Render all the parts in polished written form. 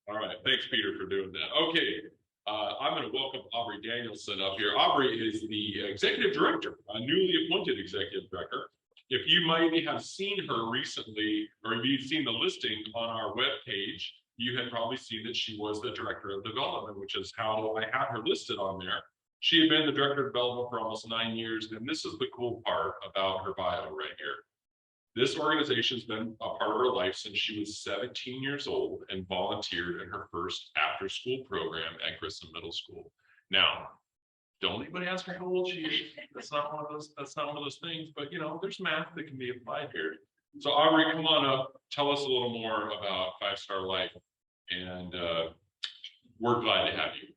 All right, thanks, Peter, for doing that. Okay, I'm going to welcome Aubrey Danielson up here. Aubrey is the executive director, a newly appointed executive director. If you might have seen her recently, or if you've seen the listing on our webpage, you had probably seen that she was the director of development, which is how I had her listed on there. She had been the director of development for almost 9 years, and this is the cool part about her bio right here. This organization's been a part of her life since she was 17 years old and volunteered in her first after-school program at Grissom Middle School. Now, don't anybody ask her how old she is. That's not one of those things, but you know, there's math that can be applied here. So Aubrey, come on up, tell us a little more about Five Star Life, and we're glad to have you.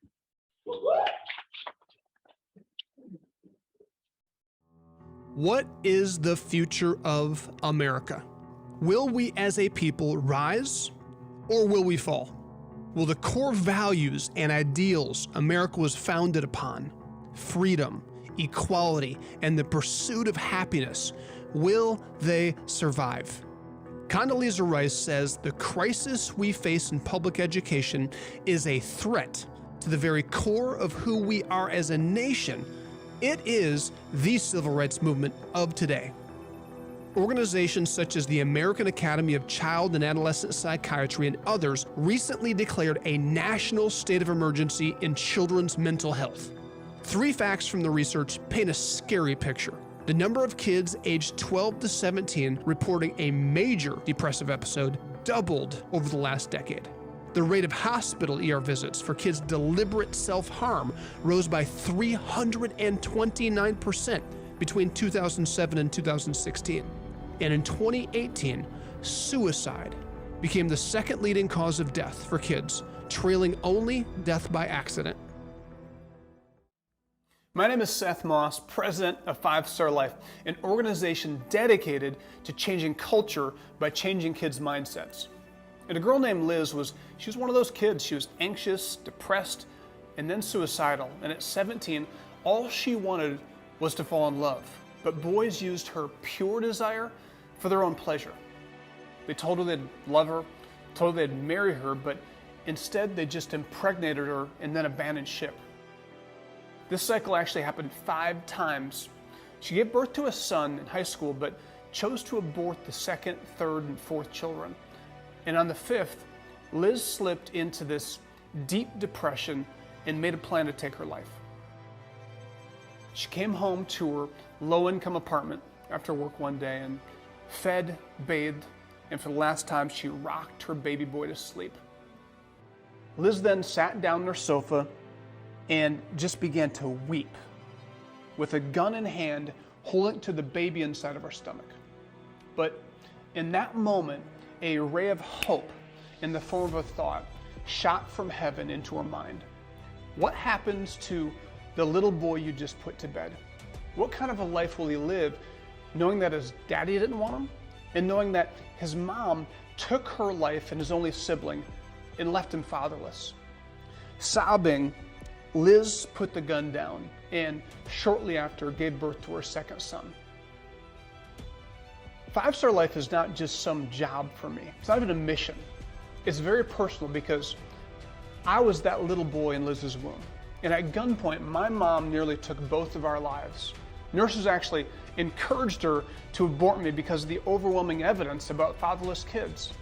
What is the future of America? Will we as a people rise, or will we fall? Will the core values and ideals America was founded upon, freedom, equality, and the pursuit of happiness, will they survive? Condoleezza Rice says the crisis we face in public education is a threat to the very core of who we are as a nation. It is the civil rights movement of today. Organizations such as the American Academy of Child and Adolescent Psychiatry and others recently declared a national state of emergency in children's mental health. 3 facts from the research paint a scary picture. The number of kids aged 12 to 17 reporting a major depressive episode doubled over the last decade. The rate of hospital ER visits for kids' deliberate self-harm rose by 329% between 2007 and 2016. And in 2018, suicide became the second leading cause of death for kids, trailing only death by accident. My name is Seth Moss, president of Five Star Life, an organization dedicated to changing culture by changing kids' mindsets. And a girl named Liz she was one of those kids. She was anxious, depressed, and then suicidal. And at 17, all she wanted was to fall in love. But boys used her pure desire for their own pleasure. They told her they'd love her, told her they'd marry her, but instead they just impregnated her and then abandoned ship. This cycle actually happened 5 times. She gave birth to a son in high school, but chose to abort the 2nd, 3rd, and 4th children. And on the 5th, Liz slipped into this deep depression and made a plan to take her life. She came home to her low-income apartment after work one day and fed, bathed, and for the last time, she rocked her baby boy to sleep. Liz then sat down on her sofa and just began to weep, with a gun in hand, holding to the baby inside of her stomach. But in that moment, a ray of hope in the form of a thought shot from heaven into her mind. What happens to the little boy you just put to bed? What kind of a life will he live knowing that his daddy didn't want him, and knowing that his mom took her life and his only sibling and left him fatherless? Sobbing, Liz put the gun down and shortly after gave birth to her 2nd son. Five Star Life is not just some job for me. It's not even a mission. It's very personal because I was that little boy in Liz's womb. And at gunpoint, my mom nearly took both of our lives. Nurses actually encouraged her to abort me because of the overwhelming evidence about fatherless kids.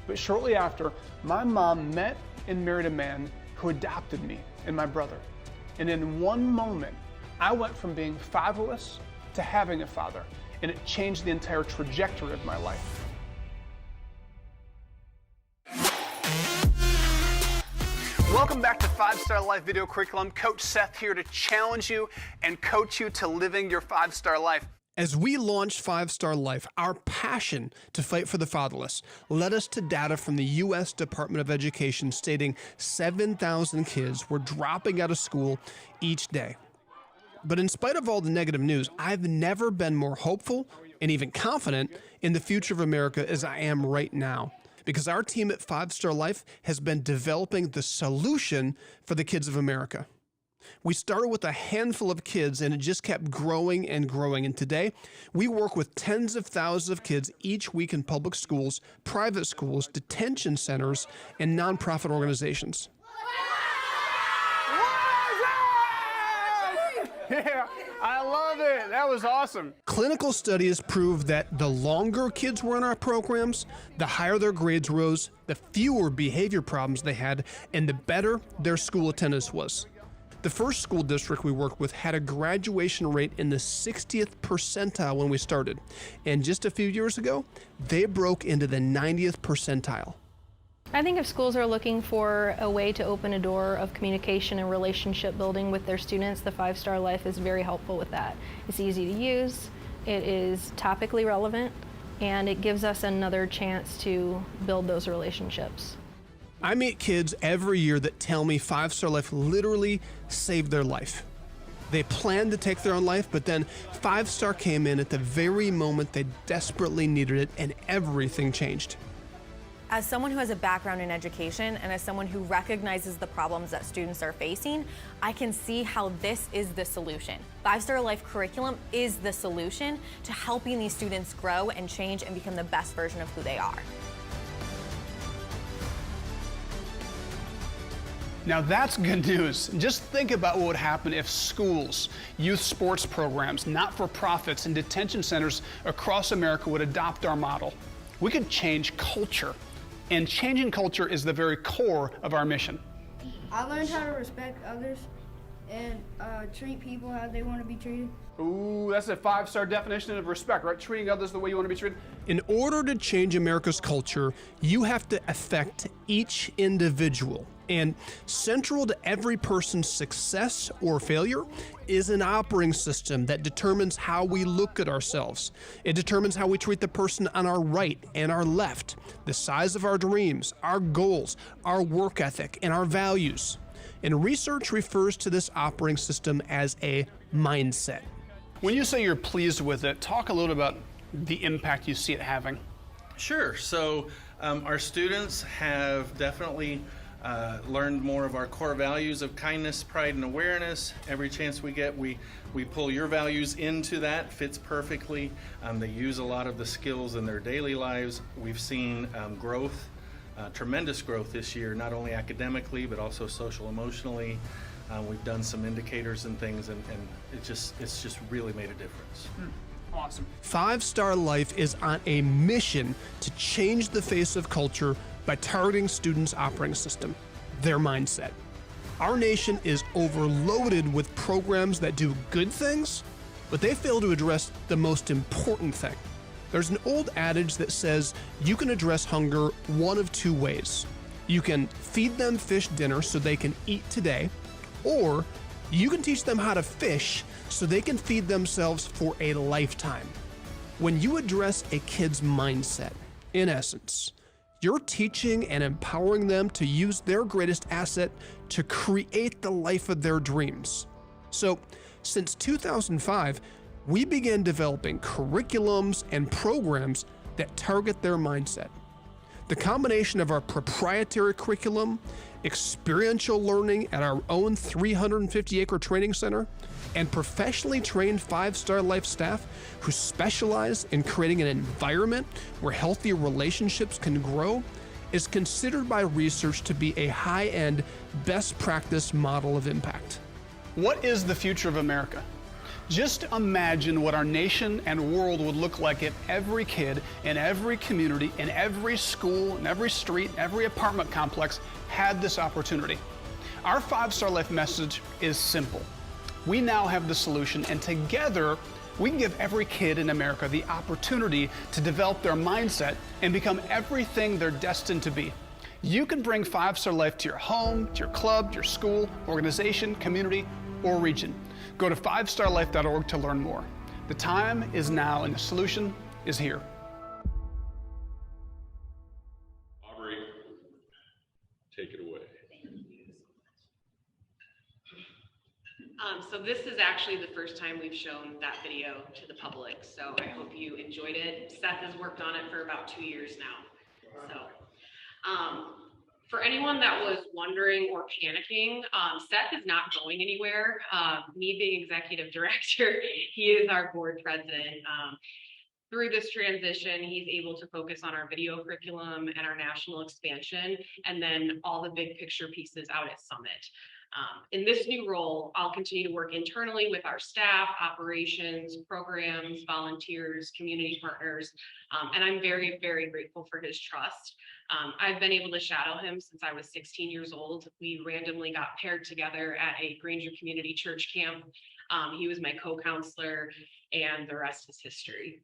But shortly after, my mom met and married a man who adopted me and my brother. And in one moment, I went from being fatherless to having a father. And it changed the entire trajectory of my life. Welcome back to Five Star Life Video Curriculum. Coach Seth here to challenge you and coach you to living your 5-star life. As we launched Five Star Life, our passion to fight for the fatherless led us to data from the U.S. Department of Education stating 7,000 kids were dropping out of school each day. But in spite of all the negative news, I've never been more hopeful and even confident in the future of America as I am right now, because our team at Five Star Life has been developing the solution for the kids of America. We started with a handful of kids and it just kept growing and growing. And today, we work with tens of thousands of kids each week in public schools, private schools, detention centers, and nonprofit organizations. Yeah, I love it. That was awesome. Clinical studies prove that the longer kids were in our programs, the higher their grades rose, the fewer behavior problems they had, and the better their school attendance was. The first school district we worked with had a graduation rate in the 60th percentile when we started. And just a few years ago, they broke into the 90th percentile. I think if schools are looking for a way to open a door of communication and relationship building with their students, the 5-Star Life is very helpful with that. It's easy to use, it is topically relevant, and it gives us another chance to build those relationships. I meet kids every year that tell me 5-Star Life literally saved their life. They planned to take their own life, but then 5-Star came in at the very moment they desperately needed it, and everything changed. As someone who has a background in education and as someone who recognizes the problems that students are facing, I can see how this is the solution. 5-Star Life curriculum is the solution to helping these students grow and change and become the best version of who they are. Now that's good news. Just think about what would happen if schools, youth sports programs, not-for-profits, and detention centers across America would adopt our model. We could change culture. And changing culture is the very core of our mission. I learned how to respect others and treat people how they want to be treated. Ooh, that's a 5-star definition of respect, right? Treating others the way you want to be treated. In order to change America's culture, you have to affect each individual. And central to every person's success or failure is an operating system that determines how we look at ourselves. It determines how we treat the person on our right and our left, the size of our dreams, our goals, our work ethic, and our values. And research refers to this operating system as a mindset. When you say you're pleased with it, talk a little about the impact you see it having. Sure. So our students have definitely learned more of our core values of kindness, pride, and awareness. Every chance we get, we pull your values into that. Fits perfectly. They use a lot of the skills in their daily lives. We've seen growth, tremendous growth this year, not only academically, but also social, emotionally. We've done some indicators and things, and it's just really made a difference. Awesome. 5-Star Life is on a mission to change the face of culture by targeting students' operating system, their mindset. Our nation is overloaded with programs that do good things, but they fail to address the most important thing. There's an old adage that says you can address hunger one of two ways. You can feed them fish dinner so they can eat today, or you can teach them how to fish so they can feed themselves for a lifetime. When you address a kid's mindset, in essence, you're teaching and empowering them to use their greatest asset to create the life of their dreams. So, since 2005, we began developing curriculums and programs that target their mindset. The combination of our proprietary curriculum, experiential learning at our own 350-acre training center, and professionally trained 5-Star Life staff who specialize in creating an environment where healthy relationships can grow is considered by research to be a high-end, best practice model of impact. What is the future of America? Just imagine what our nation and world would look like if every kid in every community, in every school, in every street, every apartment complex had this opportunity. Our 5-Star Life message is simple. We now have the solution, and together we can give every kid in America the opportunity to develop their mindset and become everything they're destined to be. You can bring 5-Star Life to your home, to your club, to your school, organization, community, or region. Go to 5starlife.org to learn more. The time is now, and the solution is here. Aubrey, take it away. So this is actually the first time we've shown that video to the public, so I hope you enjoyed it. Seth has worked on it for about 2 years now. So For anyone that was wondering or panicking, Seth is not going anywhere. Me being executive director, he is our board president. Through this transition, he's able to focus on our video curriculum and our national expansion, and then all the big picture pieces out at Summit. In this new role, I'll continue to work internally with our staff, operations, programs, volunteers, community partners, and I'm very, very grateful for his trust. I've been able to shadow him since I was 16 years old. We randomly got paired together at a Granger Community Church camp. He was my co-counselor, and the rest is history.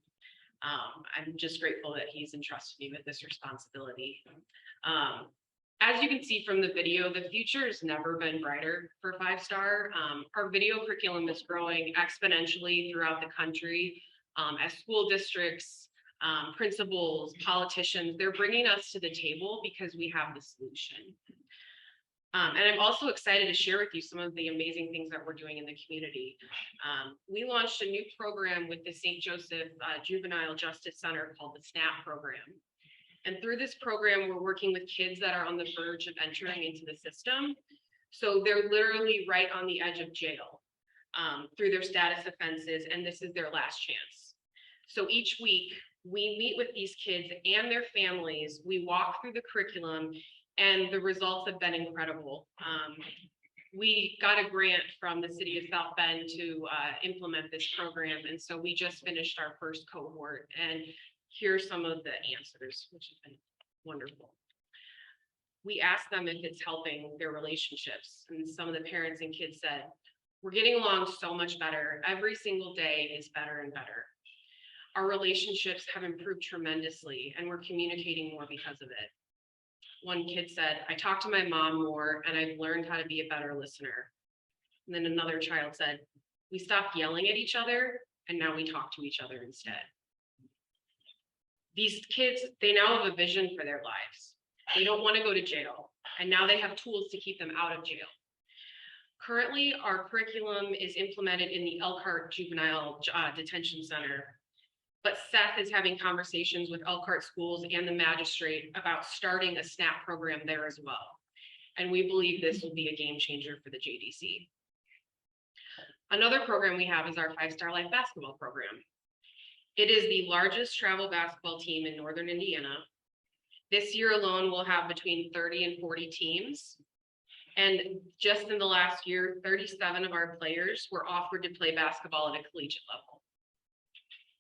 I'm just grateful that he's entrusted me with this responsibility. As you can see from the video, the future has never been brighter for 5-Star. Our video curriculum is growing exponentially throughout the country as school districts, principals, politicians, they're bringing us to the table because we have the solution. And I'm also excited to share with you some of the amazing things that we're doing in the community. We launched a new program with the St. Joseph Juvenile Justice Center called the SNAP program. And through this program, we're working with kids that are on the verge of entering into the system. So they're literally right on the edge of jail through their status offenses, and this is their last chance. So each week, we meet with these kids and their families. We walk through the curriculum, and the results have been incredible. We got a grant from the city of South Bend to implement this program. And so we just finished our first cohort, and here's some of the answers, which has been wonderful. We asked them if it's helping their relationships. And some of the parents and kids said, we're getting along so much better. Every single day is better and better. Our relationships have improved tremendously, and we're communicating more because of it. One kid said, I talk to my mom more, and I've learned how to be a better listener. And then another child said, we stopped yelling at each other, and now we talk to each other instead. These kids, they now have a vision for their lives. They don't want to go to jail, and now they have tools to keep them out of jail. Currently, our curriculum is implemented in the ELKR Juvenile Detention Center, but Seth is having conversations with Elkhart schools and the magistrate about starting a SNAP program there as well. And we believe this will be a game changer for the JDC. Another program we have is our 5-Star Life basketball program. It is the largest travel basketball team in Northern Indiana. This year alone, we'll have between 30 and 40 teams. And just in the last year, 37 of our players were offered to play basketball at a collegiate level.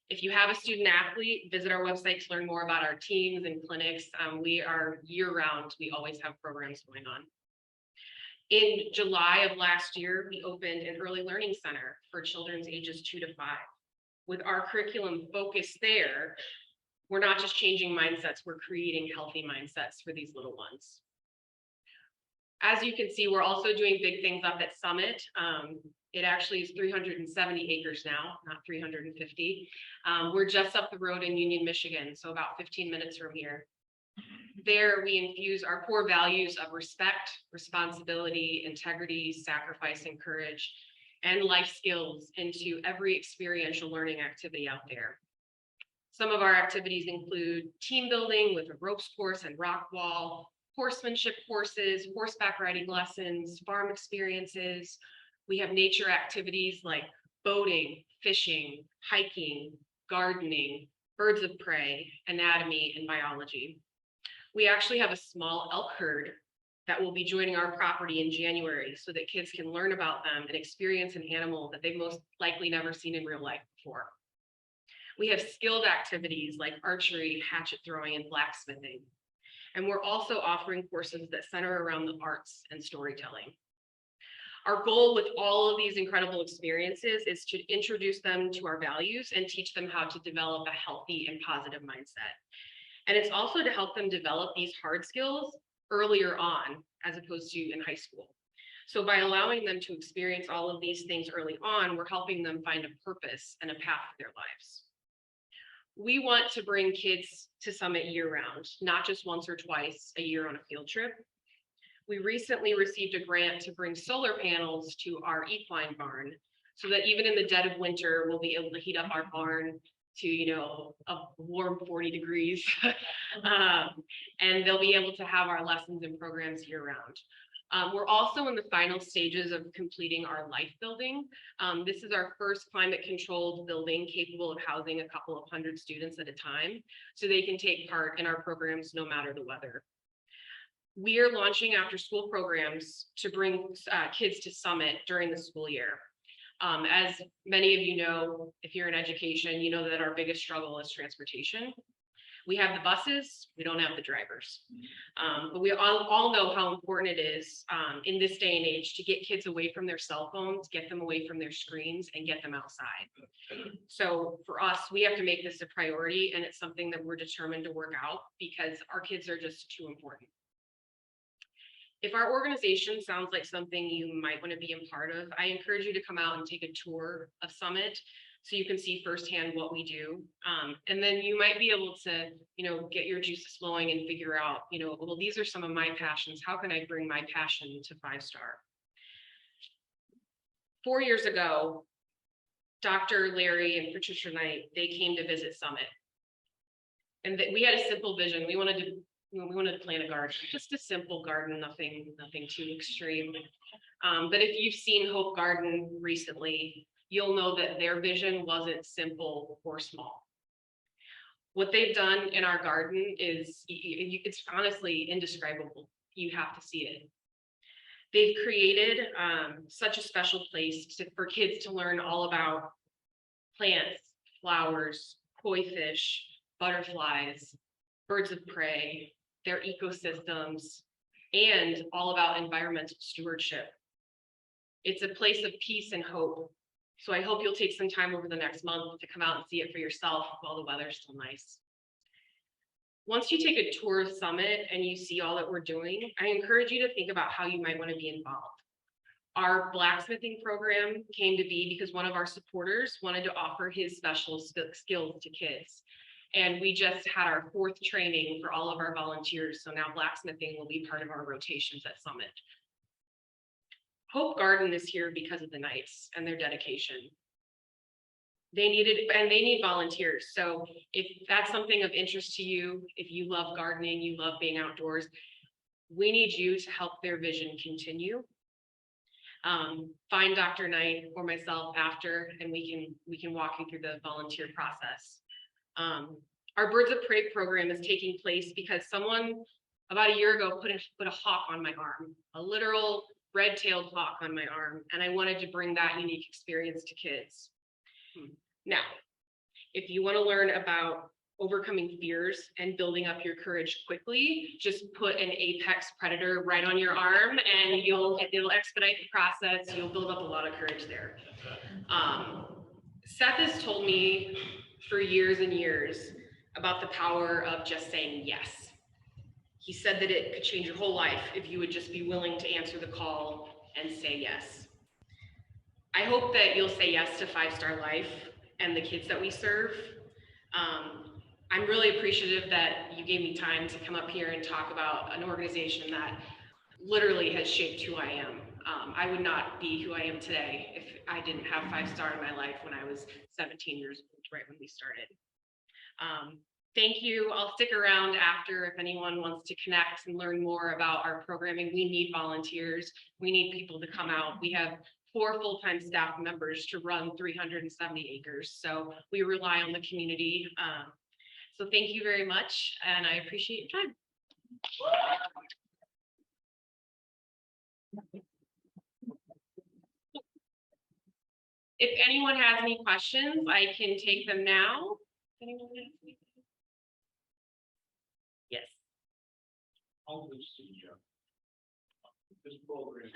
If you have a student athlete, visit our website to learn more about our teams and clinics. We are year-round. We always have programs going on. In July of last year, we opened an early learning center for children's ages 2 to 5. With our curriculum focused there, we're not just changing mindsets, we're creating healthy mindsets for these little ones. As you can see, we're also doing big things up at Summit. It actually is 370 acres now, not 350. We're just up the road in Union, Michigan, so about 15 minutes from here. There, we infuse our core values of respect, responsibility, integrity, sacrifice, and courage, and life skills into every experiential learning activity out there. Some of our activities include team building with a ropes course and rock wall, horsemanship courses, horseback riding lessons, farm experiences. We have nature activities like boating, fishing, hiking, gardening, birds of prey, anatomy, and biology. We actually have a small elk herd that will be joining our property in January so that kids can learn about them and experience an animal that they've most likely never seen in real life before. We have skilled activities like archery, hatchet throwing, and blacksmithing. And we're also offering courses that center around the arts and storytelling. Our goal with all of these incredible experiences is to introduce them to our values and teach them how to develop a healthy and positive mindset. And it's also to help them develop these hard skills earlier on, as opposed to in high school. So by allowing them to experience all of these things early on, we're helping them find a purpose and a path for their lives. We want to bring kids to Summit year-round, not just once or twice a year on a field trip. We recently received a grant to bring solar panels to our equine barn so that even in the dead of winter, we'll be able to heat up our barn, to, a warm 40 degrees. And they'll be able to have our lessons and programs year round. We're also in the final stages of completing our life building. This is our first climate controlled building capable of housing a couple of hundred students at a time, so they can take part in our programs no matter the weather. We are launching after school programs to bring kids to Summit during the school year. As many of you know, if you're in education, you know that our biggest struggle is transportation. We have the buses, we don't have the drivers. But we all know how important it is in this day and age to get kids away from their cell phones, get them away from their screens, and get them outside. So for us, we have to make this a priority, and it's something that we're determined to work out because our kids are just too important. If our organization sounds like something you might want to be a part of, I encourage you to come out and take a tour of Summit so you can see firsthand what we do. And then you might be able to, get your juices flowing and figure out, well, these are some of my passions. How can I bring my passion to 5-star? 4 years ago, Dr. Larry and Patricia Knight, they came to visit Summit. And we had a simple vision. We wanted to plant a garden, just a simple garden, nothing too extreme. But if you've seen Hope Garden recently, you'll know that their vision wasn't simple or small. What they've done in our garden is, it's honestly indescribable. You have to see it. They've created such a special place for kids to learn all about plants, flowers, koi fish, butterflies, birds of prey, their ecosystems, and all about environmental stewardship. It's a place of peace and hope. So I hope you'll take some time over the next month to come out and see it for yourself while the weather's still nice. Once you take a tour of Summit and you see all that we're doing, I encourage you to think about how you might want to be involved. Our blacksmithing program came to be because one of our supporters wanted to offer his special skills to kids. And we just had our 4th training for all of our volunteers. So now blacksmithing will be part of our rotations at Summit. Hope Garden is here because of the Knights and their dedication. They need volunteers. So if that's something of interest to you, if you love gardening, you love being outdoors, we need you to help their vision continue. Find Dr. Knight or myself after, and we can walk you through the volunteer process. Our Birds of Prey program is taking place because someone about a year ago put a hawk on my arm, a literal red-tailed hawk on my arm, and I wanted to bring that unique experience to kids. Now, if you want to learn about overcoming fears and building up your courage quickly, just put an apex predator right on your arm and it'll expedite the process. You'll build up a lot of courage there. Seth has told me for years and years about the power of just saying yes. He said that it could change your whole life if you would just be willing to answer the call and say yes. I hope that you'll say yes to 5-Star Life and the kids that we serve. I'm really appreciative that you gave me time to come up here and talk about an organization that literally has shaped who I am. I would not be who I am today if I didn't have 5-Star in my life when I was 17 years old, right when we started. Thank you. I'll stick around after if anyone wants to connect and learn more about our programming. We need volunteers. We need people to come out. We have 4 full-time staff members to run 370 acres. So we rely on the community. So thank you very much, and I appreciate your time. If anyone has any questions, I can take them now. Anyone has any? Yes. How does this program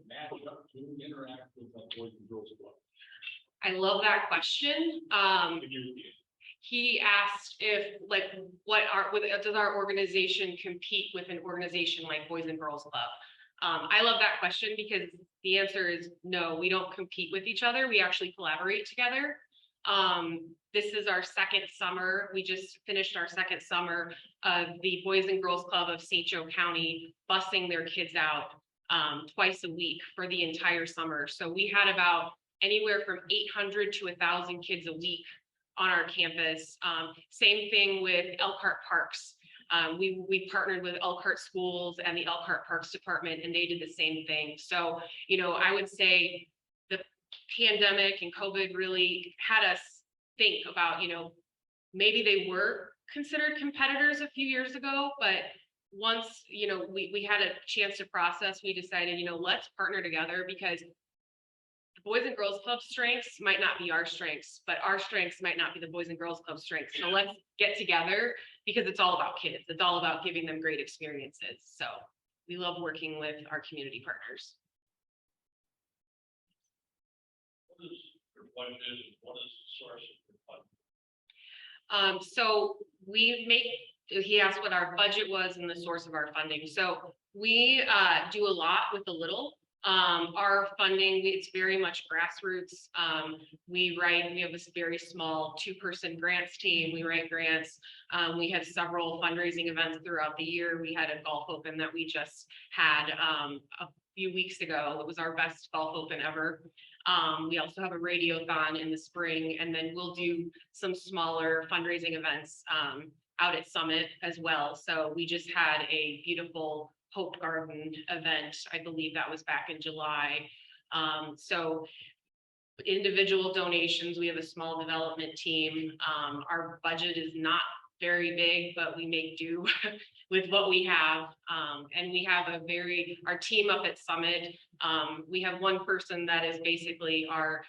match up to interact with the Boys and Girls Club? I love that question. He asked if, does our organization compete with an organization like Boys and Girls Club? I love that question because the answer is no, we don't compete with each other. We actually collaborate together. This is our 2nd summer. We just finished our 2nd summer of the Boys and Girls Club of St. Joe County busing their kids out twice a week for the entire summer. So we had about anywhere from 800 to 1,000 kids a week on our campus. Same thing with ELKR Parks. We partnered with ELKR Schools and the ELKR Parks Department, and they did the same thing. So, I would say the pandemic and COVID really had us think about, maybe they were considered competitors a few years ago, but once, we had a chance to process, we decided, let's partner together, because the Boys and Girls Club strengths might not be our strengths, but our strengths might not be the Boys and Girls Club strengths. So let's get together, because it's all about kids. It's all about giving them great experiences. So we love working with our community partners. What is your budget and what is the source of your funding? So he asked what our budget was and the source of our funding. So we do a lot with a little. Our funding, it's very much grassroots. We have this very small 2-person grants team. We write grants. We have several fundraising events throughout the year. We had a golf open that we just had a few weeks ago. It was our best golf open ever. We also have a radiothon in the spring, and then we'll do some smaller fundraising events out at Summit as well. So we just had a beautiful Hope Garden event. I believe that was back in July. So individual donations, we have a small development team. Our budget is not very big, but we make do with what we have. And we have our team up at Summit. We have one person that is basically our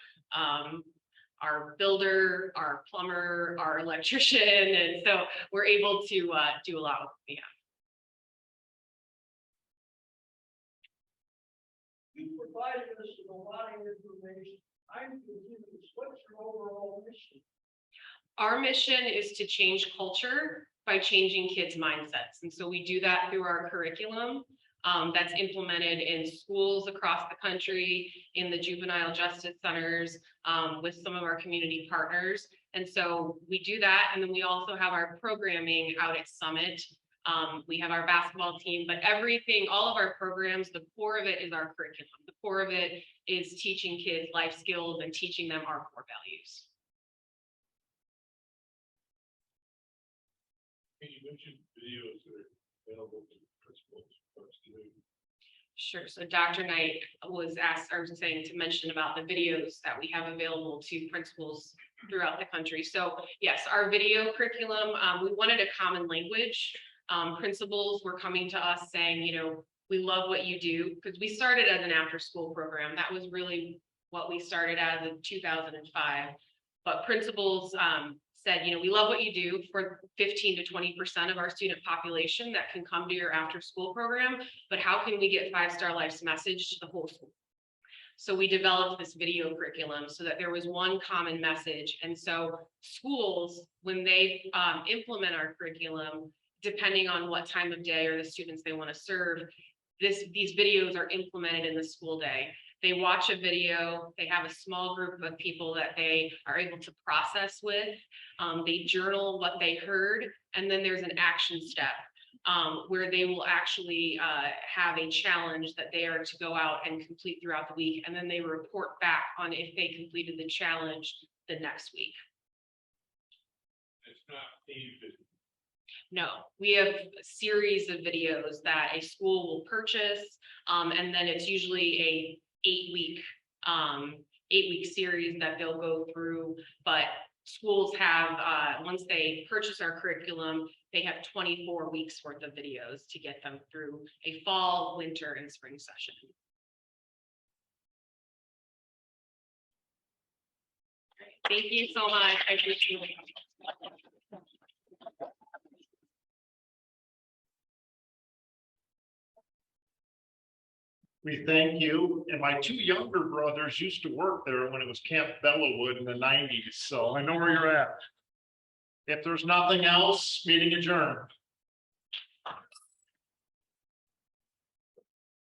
builder, our plumber, our electrician. And so we're able to do a lot with what we have. You provided us with a lot of information. I'm confused. What's your overall mission? Our mission is to change culture by changing kids' mindsets. And so we do that through our curriculum that's implemented in schools across the country, in the juvenile justice centers, with some of our community partners. And so we do that. And then we also have our programming out at Summit. We have our basketball team, but everything, all of our programs, the core of it is our curriculum. The core of it is teaching kids life skills and teaching them our core values. Can you mention videos that are available to principals? Sure. So Dr. Knight was saying to mention about the videos that we have available to principals throughout the country. So yes, our video curriculum, we wanted a common language. Principals were coming to us saying, we love what you do, because we started as an after-school program. That was really what we started as in 2005. But principals said, we love what you do for 15 to 20% of our student population that can come to your after-school program, but how can we get 5-Star Life's message to the whole school? So we developed this video curriculum so that there was one common message. And so schools, when they implement our curriculum, depending on what time of day or the students they want to serve, these videos are implemented in the school day. They watch a video, they have a small group of people that they are able to process with. They journal what they heard, and then there's an action step where they will actually have a challenge that they are to go out and complete throughout the week, and then they report back on if they completed the challenge the next week. It's not themed. No, we have a series of videos that a school will purchase, and then it's usually a 8-week series that they'll go through. But schools have, once they purchase our curriculum, they have 24 weeks worth of videos to get them through a fall, winter, and spring session. Thank you so much. I appreciate it. We thank you. And my 2 younger brothers used to work there when it was Camp Bellawood in the 90s. So I know where you're at. If there's nothing else, meeting adjourned.